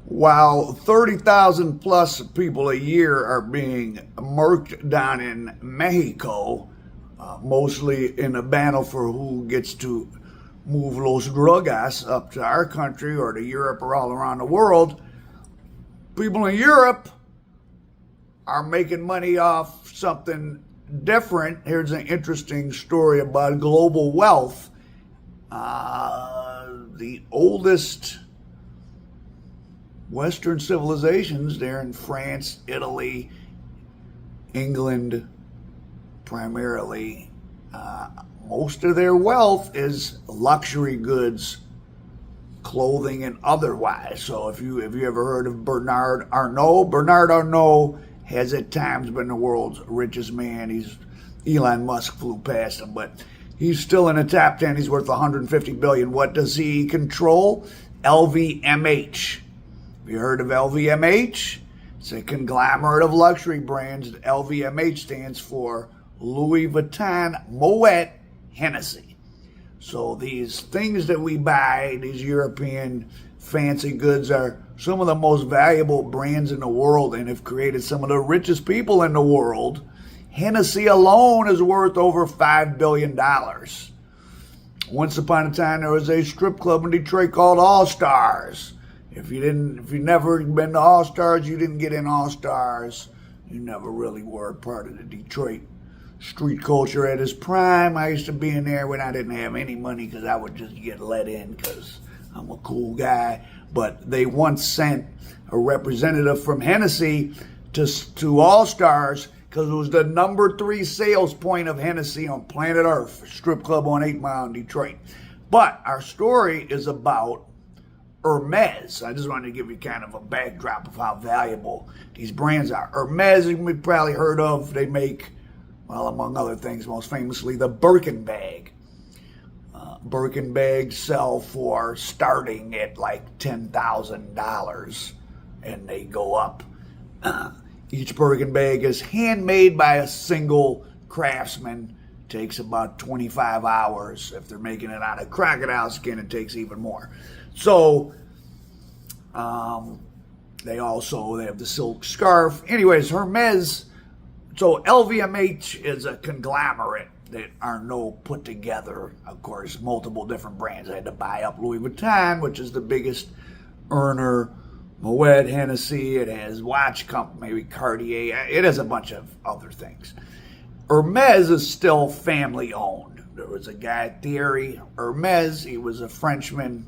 While 30,000 plus people a year are being murked down in Mexico, mostly in a battle for who gets to move Los Drogas up to our country or to Europe or all around the world, people in Europe are making money off something different. Here's an interesting story about global wealth. The oldest Western civilizations, they're in France, Italy, England, primarily. Most of their wealth is luxury goods, clothing, and otherwise. So if you ever heard of Bernard Arnault has at times been the world's richest man. Elon Musk flew past him, but he's still in the top 10. He's worth 150 billion. What does he control? LVMH. Have you heard of LVMH? It's a conglomerate of luxury brands. LVMH stands for Louis Vuitton Moët Hennessy. So these things that we buy, these European fancy goods, are some of the most valuable brands in the world and have created some of the richest people in the world. Hennessy alone is worth over $5 billion. Once upon a time, there was a strip club in Detroit called All Stars. If you never been to All Stars, you didn't get in All Stars. You never really were a part of the Detroit street culture at its prime. I used to be in there when I didn't have any money because I would just get let in because I'm a cool guy. But they once sent a representative from Hennessy to All Stars because it was the number 3 sales point of Hennessy on planet Earth, strip club on 8 Mile in Detroit. But our story is about Hermès. I just wanted to give you kind of a backdrop of how valuable these brands are. Hermès, you've probably heard of. They make, well, among other things, most famously, the Birkin bag. Birkin bags sell for starting at like $10,000, and they go up. Each Birkin bag is handmade by a single craftsman. Takes about 25 hours. If they're making it out of crocodile skin, it takes even more. So they have the silk scarf. Anyways, Hermès. So LVMH is a conglomerate that Arnault put together. Of course, multiple different brands. I had to buy up Louis Vuitton, which is the biggest earner. Moët Hennessy. It has watch company, maybe Cartier. It has a bunch of other things. Hermès is still family owned. There was a guy, Thierry Hermès. He was a Frenchman.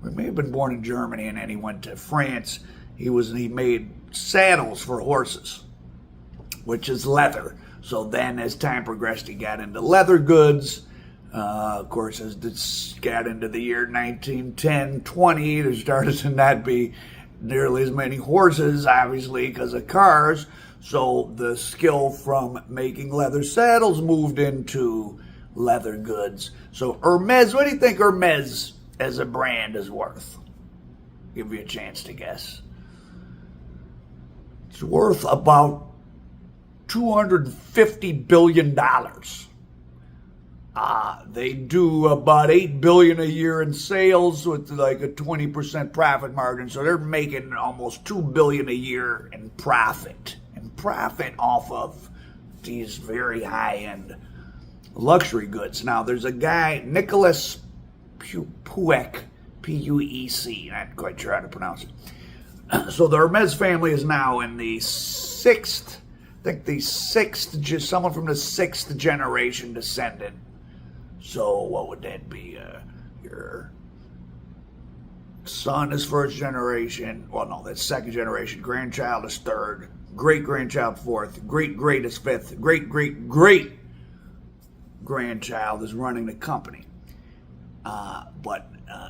He may have been born in Germany, and then he went to France. He made saddles for horses, which is leather. So then as time progressed, he got into leather goods. Of course, as this got into the year 1910, 20, there started to not be nearly as many horses, obviously, because of cars. So the skill from making leather saddles moved into leather goods. So Hermès, what do you think Hermès as a brand is worth? Give you a chance to guess. It's worth about $250 billion. They do about $8 billion a year in sales with like a 20% profit margin. So they're making almost $2 billion a year in profit. And profit off of these very high-end luxury goods. Now, there's a guy, Nicholas Puech, P-U-E-C, not quite sure how to pronounce it. So the Hermès family is now in the someone from the 6th generation descendant. So what would that be? Your son is 1st generation. Well, no, that's 2nd generation. Grandchild is 3rd. Great-grandchild 4th. Great-great is 5th. Great-great-great grandchild is running the company. But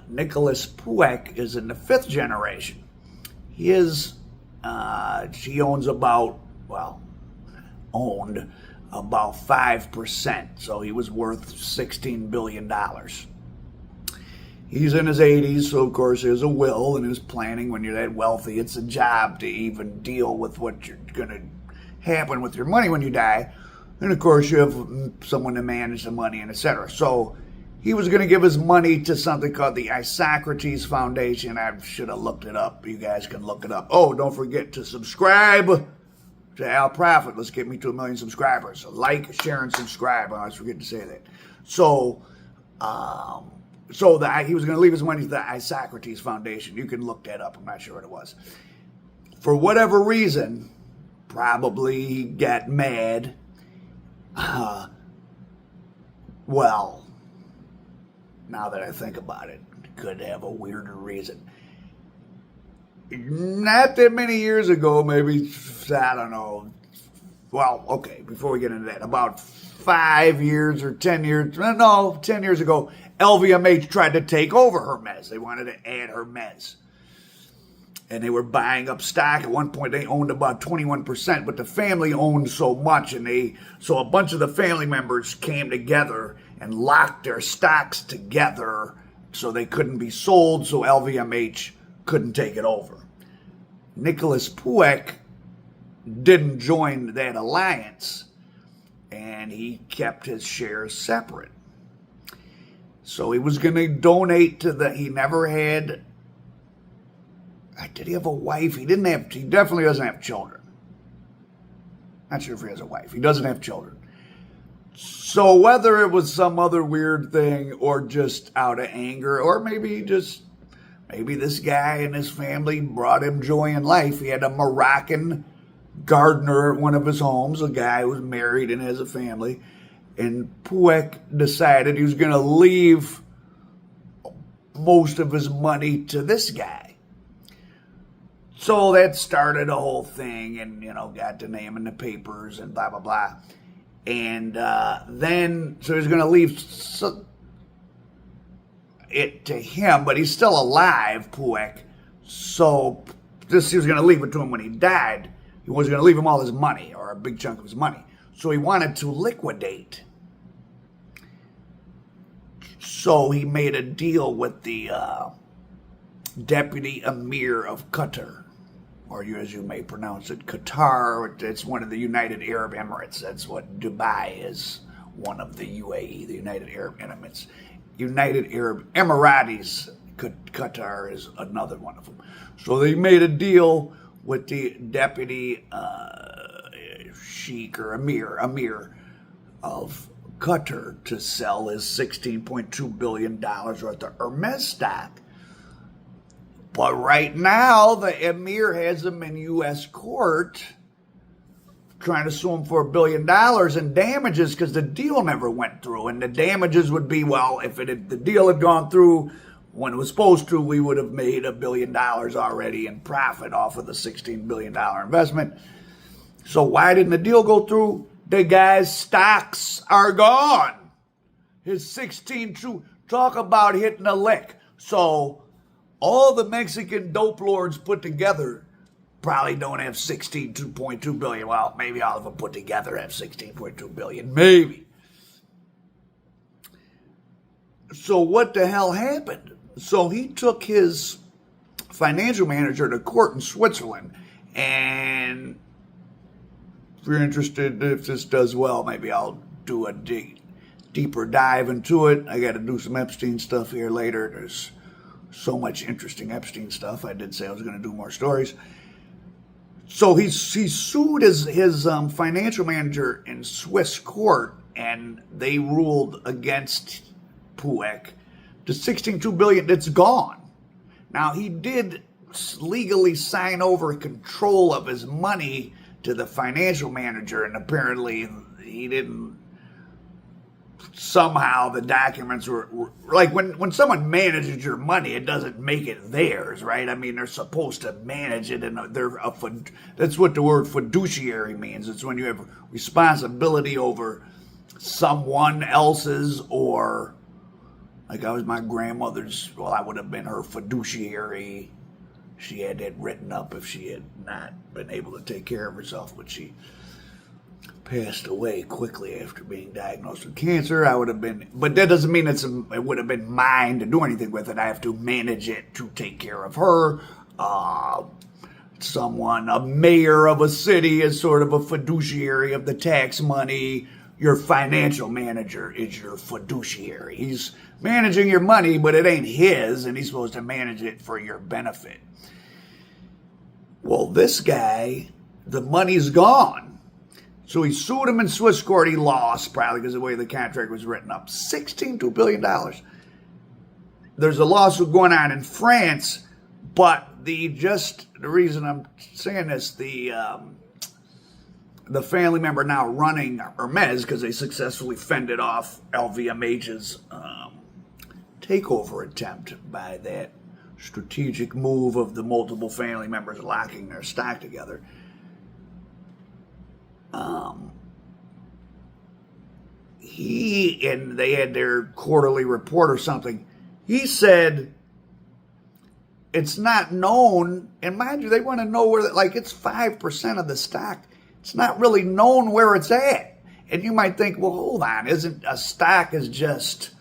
Nicholas Puech is in the 5th generation. He owned about 5%. So he was worth $16 billion. He's in his 80s, so of course there's a will and his planning. When you're that wealthy, it's a job to even deal with what you're going to happen with your money when you die. And of course you have someone to manage the money and etc. So he was going to give his money to something called the Isocrates Foundation. I should have looked it up. You guys can look it up. Oh, don't forget to subscribe to Al Prophet. Let's get me to 1 million subscribers. So like, share, and subscribe. I always forget to say that. So, he was going to leave his money to the Isocrates Foundation. You can look that up. I'm not sure what it was. For whatever reason, probably he got mad. Well, now that I think about it, could have a weirder reason. Not that many years ago, maybe, I don't know. Well, okay, before we get into that, about 5 years or 10 years, no, 10 years ago, LVMH tried to take over Hermès. They wanted to add Hermès. And they were buying up stock. At one point, they owned about 21%, but the family owned so much, so a bunch of the family members came together and locked their stocks together so they couldn't be sold, so LVMH couldn't take it over. Nicholas Puech didn't join that alliance, and he kept his shares separate. So he was going to donate to he never had, did he have a wife? He definitely doesn't have children. Not sure if he has a wife. He doesn't have children. So whether it was some other weird thing or just out of anger, or maybe this guy and his family brought him joy in life. He had a Moroccan gardener at one of his homes, a guy who was married and has a family. And Puech decided he was going to leave most of his money to this guy. So that started a whole thing and, got the name in the papers and blah, blah, blah. And then, so he was going to leave it to him, but he's still alive, Puech. So he was going to leave it to him when he died. He wasn't going to leave him all his money or a big chunk of his money. So he wanted to liquidate. So he made a deal with the deputy emir of Qatar, or as you may pronounce it, Qatar. It's one of the United Arab Emirates. That's what Dubai is, one of the UAE, the United Arab Emirates. United Arab Emiratis, Qatar is another one of them. So they made a deal with the deputy sheikh or emir of Qatar to sell his $16.2 billion worth of Hermes stock. But right now, the emir has him in U.S. court trying to sue him for $1 billion in damages because the deal never went through. And the damages would be, well, if the deal had gone through when it was supposed to, we would have made $1 billion already in profit off of the $16 billion investment. So why didn't the deal go through? The guy's stocks are gone. His 16, talk about hitting a lick. So all the Mexican dope lords put together probably don't have $16.2 billion. Well, maybe all of them put together have $16.2 billion. Maybe. So what the hell happened? So he took his financial manager to court in Switzerland. And if you're interested, if this does well, maybe I'll do a deeper dive into it. I got to do some Epstein stuff here later. There's so much interesting Epstein stuff. I did say I was going to do more stories. So he sued his financial manager in Swiss court, and they ruled against Puech. The $16.2 billion, it's gone. Now, he did legally sign over control of his money to the financial manager, and apparently he didn't. Somehow the documents were like when someone manages your money, it doesn't make it theirs, right? I mean, they're supposed to manage it, and that's what the word fiduciary means. It's when you have responsibility over someone else's, or like I was my grandmother's. Well, I would have been her fiduciary. She had it written up if she had not been able to take care of herself, but she passed away quickly after being diagnosed with cancer. I would have been, but that doesn't mean it would have been mine to do anything with it. I have to manage it to take care of her. A mayor of a city is sort of a fiduciary of the tax money. Your financial manager is your fiduciary. He's managing your money, but it ain't his, and he's supposed to manage it for your benefit. Well, this guy, the money's gone. So he sued him in Swiss court. He lost, probably because of the way the contract was written up. $2 billion. There's a lawsuit going on in France, but the reason I'm saying this, the family member now running Hermès, because they successfully fended off LVMH's takeover attempt by that strategic move of the multiple family members locking their stock together. They had their quarterly report or something. He said it's not known, and mind you, they want to know where, like, it's 5% of the stock. It's not really known where it's at. And you might think, well, hold on, isn't a stock is just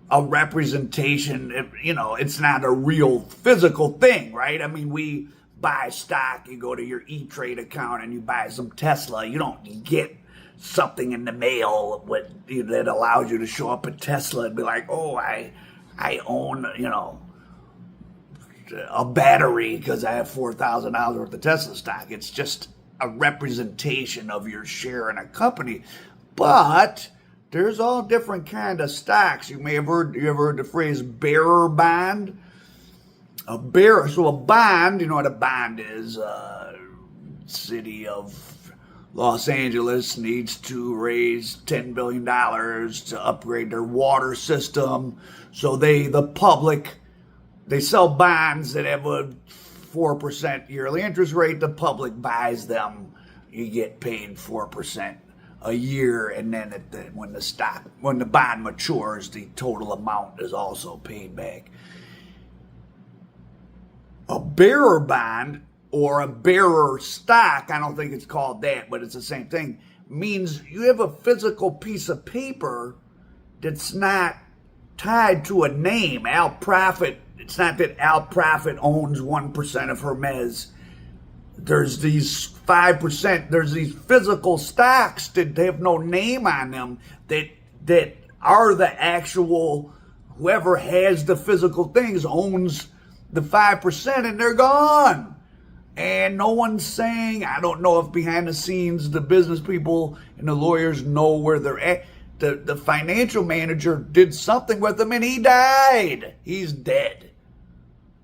a representation, it's not a real physical thing, right? I mean, we buy stock, you go to your E-Trade account and you buy some Tesla. You don't get something in the mail that allows you to show up at Tesla and be like, oh, I own, a battery because I have $4,000 worth of Tesla stock. It's just a representation of your share in a company. But there's all different kind of stocks. You ever heard the phrase bearer bond? A bond, you know what a bond is? City of Los Angeles needs to raise $10 billion to upgrade their water system. So the public, they sell bonds that have a 4% yearly interest rate. The public buys them. You get paid 4% a year, and then when the bond matures, the total amount is also paid back. A bearer bond or a bearer stock, I don't think it's called that, but it's the same thing, means you have a physical piece of paper that's not tied to a name. It's not that Al Profit owns 1% of Hermes. There's these 5%, there's these physical stocks that have no name on them that are the actual, whoever has the physical things owns the 5%, and they're gone. And no one's saying, I don't know if behind the scenes the business people and the lawyers know where they're at. The financial manager did something with them and he died. He's dead.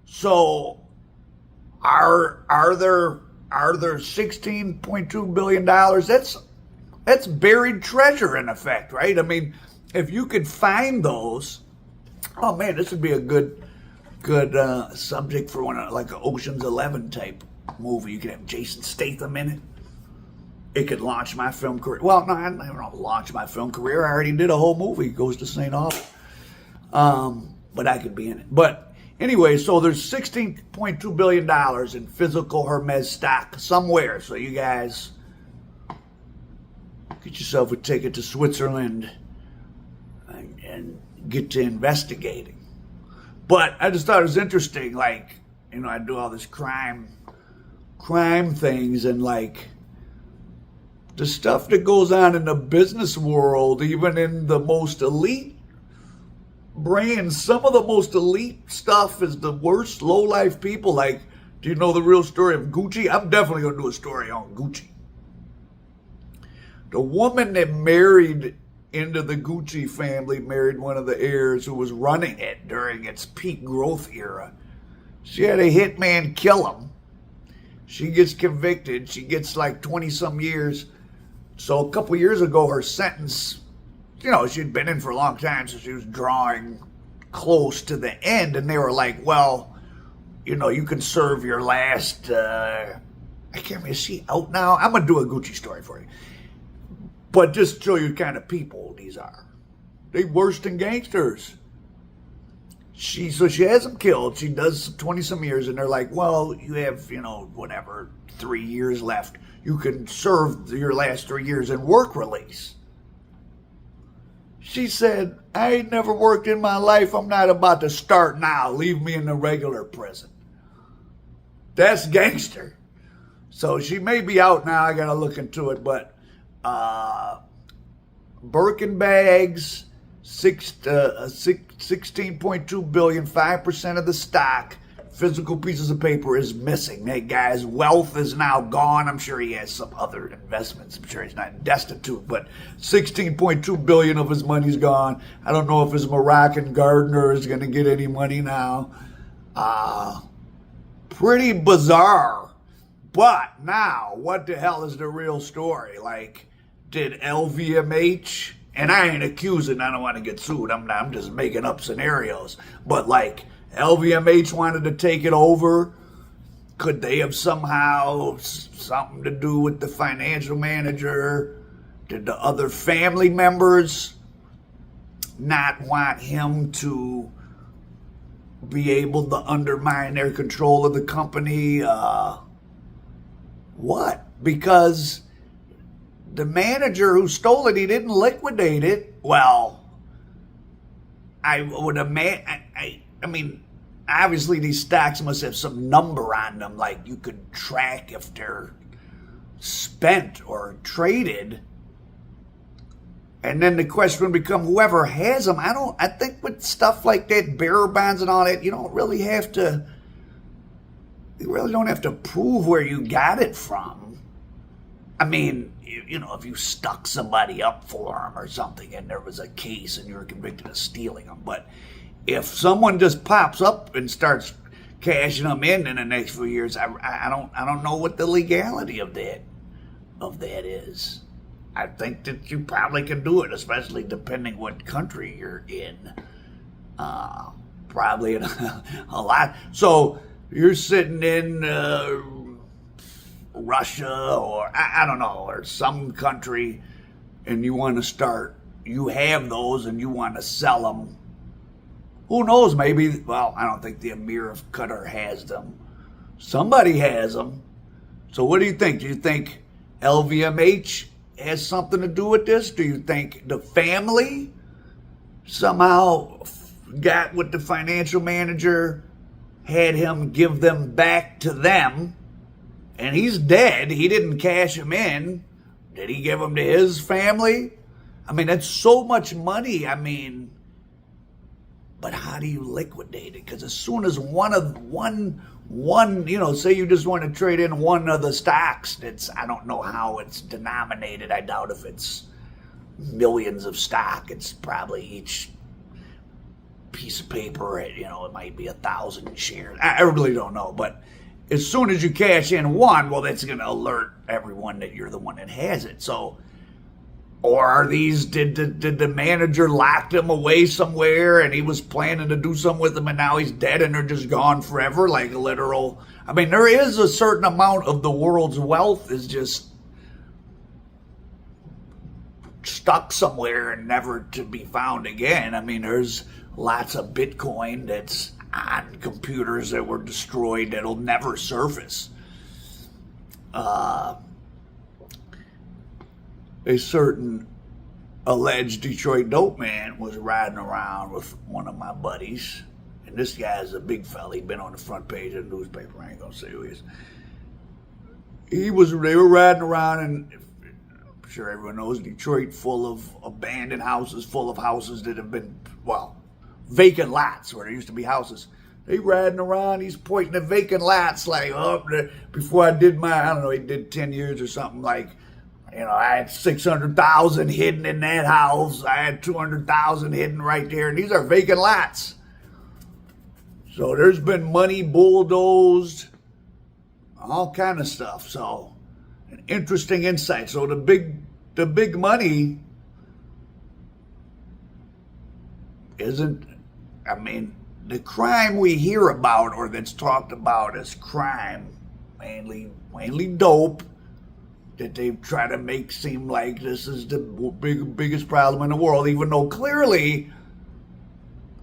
So are there $16.2 billion? That's buried treasure in effect, right? I mean, if you could find those, oh man, this would be a good subject for like an Ocean's 11 type movie. You could have Jason Statham in it. It could launch my film career. Well, no, I don't know, launch my film career. I already did a whole movie, Goes to St. Augustine. But I could be in it. But anyway, so there's $16.2 billion in physical Hermes stock somewhere. So you guys get yourself a ticket to Switzerland and get to investigating. But I just thought it was interesting, like, I do all this crime things, and like the stuff that goes on in the business world, even in the most elite brands, some of the most elite stuff is the worst low-life people. Like, do you know the real story of Gucci? I'm definitely going to do a story on Gucci. The woman that married into the Gucci family married one of the heirs who was running it during its peak growth era. She had a hitman kill him. She gets convicted. She gets like 20-some years. So a couple years ago, her sentence, she'd been in for a long time, so she was drawing close to the end. And they were like, well, you can serve your last, I can't remember, is she out now? I'm going to do a Gucci story for you. But just to show you kind of people these are. They worse than gangsters. So she has them killed. She does 20-some years, and they're like, well, you have, 3 years left. You can serve your last 3 years in work release. She said, I ain't never worked in my life. I'm not about to start now. Leave me in the regular prison. That's gangster. So she may be out now. I got to look into it, but Birkin bags, 16.2 billion, 5% of the stock, physical pieces of paper is missing. That guy's wealth is now gone. I'm sure he has some other investments. I'm sure he's not destitute, but 16.2 billion of his money's gone. I don't know if his Moroccan gardener is going to get any money now. Pretty bizarre. But now, what the hell is the real story? Like, did LVMH, and I ain't accusing, I don't want to get sued, I'm just making up scenarios, but like, LVMH wanted to take it over. Could they have somehow something to do with the financial manager? Did the other family members not want him to be able to undermine their control of the company? What? Because the manager who stole it, he didn't liquidate it. Well, I would imagine, I mean, obviously these stocks must have some number on them, like you could track if they're spent or traded. And then the question would become, whoever has them, I think with stuff like that, bearer bonds and all that, you really don't have to prove where you got it from. I mean, if you stuck somebody up for them or something and there was a case and you were convicted of stealing them. But if someone just pops up and starts cashing them in the next few years, I don't know what the legality of that is. I think that you probably can do it, especially depending what country you're in. Probably in a lot. So you're sitting in Russia or I don't know, or some country, and you want to start, you have those and you want to sell them. Who knows, maybe, well, I don't think the Emir of Qatar has them. Somebody has them. So what do you think? Do you think LVMH has something to do with this? Do you think the family somehow got with the financial manager, had him give them back to them, and he's dead? He didn't cash him in. Did he give them to his family? I mean, that's so much money. I mean, but how do you liquidate it? Because as soon as one, say you just want to trade in one of the stocks, I don't know how it's denominated. I doubt if it's millions of stock. It's probably each piece of paper, it might be 1,000 shares. I really don't know. But as soon as you cash in one, well, that's going to alert everyone that you're the one that has it. So, or are these, did the manager lock them away somewhere and he was planning to do something with them and now he's dead and they're just gone forever, like a literal, I mean, there is a certain amount of the world's wealth is just stuck somewhere and never to be found again. I mean, there's lots of Bitcoin that's on computers that were destroyed that'll never surface. A certain alleged Detroit dope man was riding around with one of my buddies. And this guy's a big fella. He'd been on the front page of the newspaper. I ain't going to say who he is. They were riding around, and I'm sure everyone knows Detroit, full of abandoned houses, full of houses that have been, vacant lots where there used to be houses. They riding around, he's pointing at vacant lots like, before I did he did 10 years or something, like, I had 600,000 hidden in that house. I had 200,000 hidden right there. And these are vacant lots. So there's been money bulldozed, all kind of stuff. So an interesting insight. So the big money isn't, the crime we hear about or that's talked about as crime, mainly dope, that they try to make seem like this is the biggest problem in the world, even though clearly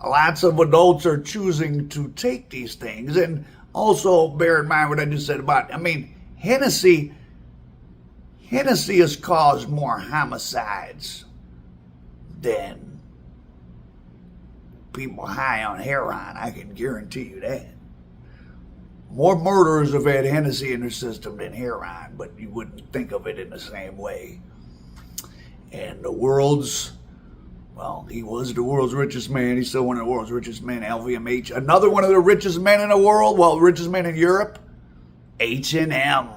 lots of adults are choosing to take these things. And also bear in mind what I just said about, Hennessy has caused more homicides than people high on heroin. I can guarantee you that. More murderers have had Hennessy in their system than heroin, but you wouldn't think of it in the same way. And he was the world's richest man. He's still one of the world's richest men, LVMH. Another one of the richest men in the world, richest man in Europe, H&M.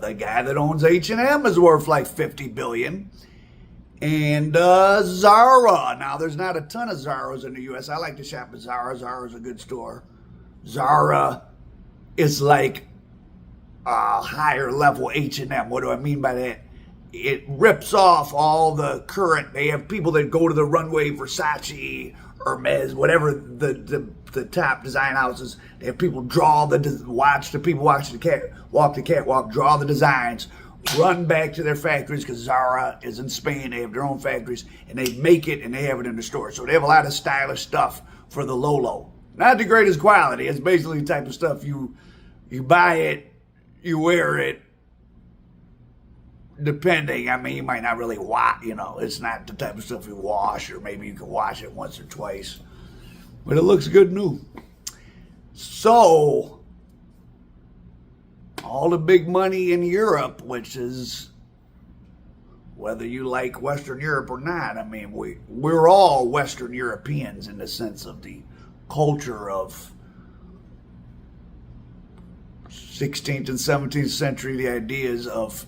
The guy that owns H&M is worth like $50 billion. And Zara. Now, there's not a ton of Zaras in the U.S. I like to shop at Zara. Zara's a good store. Zara is like a higher level H&M. What do I mean by that? It rips off all the current. They have people that go to the runway, Versace, Hermès, whatever the top design houses. They have people draw walk the catwalk, draw the designs, run back to their factories, because Zara is in Spain. They have their own factories, and they make it and they have it in the store. So they have a lot of stylish stuff for the low. Not the greatest quality. It's basically the type of stuff you buy it, you wear it. Depending, you might not really wash, it's not the type of stuff you wash, or maybe you can wash it once or twice. But it looks good new. So, all the big money in Europe, which is, whether you like Western Europe or not, we're all Western Europeans in the sense of the culture of 16th and 17th century, the ideas of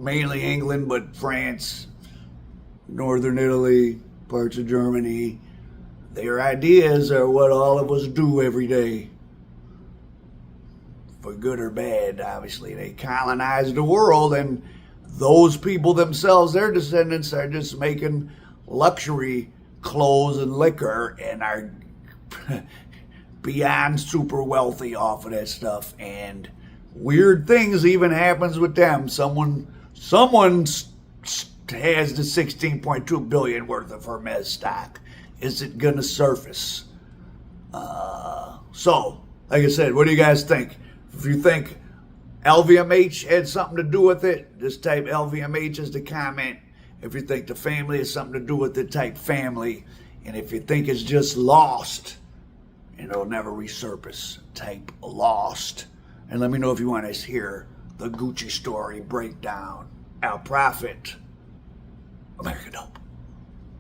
mainly England, but France, northern Italy, parts of Germany. Their ideas are what all of us do every day. For good or bad, obviously. They colonized the world, and those people themselves, their descendants, are just making luxury clothes and liquor and are beyond super wealthy off of that stuff. And weird things even happens with them. Someone has the $16.2 billion worth of Hermes stock. Is it going to surface? So, like I said, what do you guys think? If you think LVMH had something to do with it, just type LVMH as the comment. If you think the family has something to do with it, type family. And if you think it's just lost and it'll never resurface, type lost. And let me know if you want to hear the Gucci story breakdown. Our Prophet, American Dope.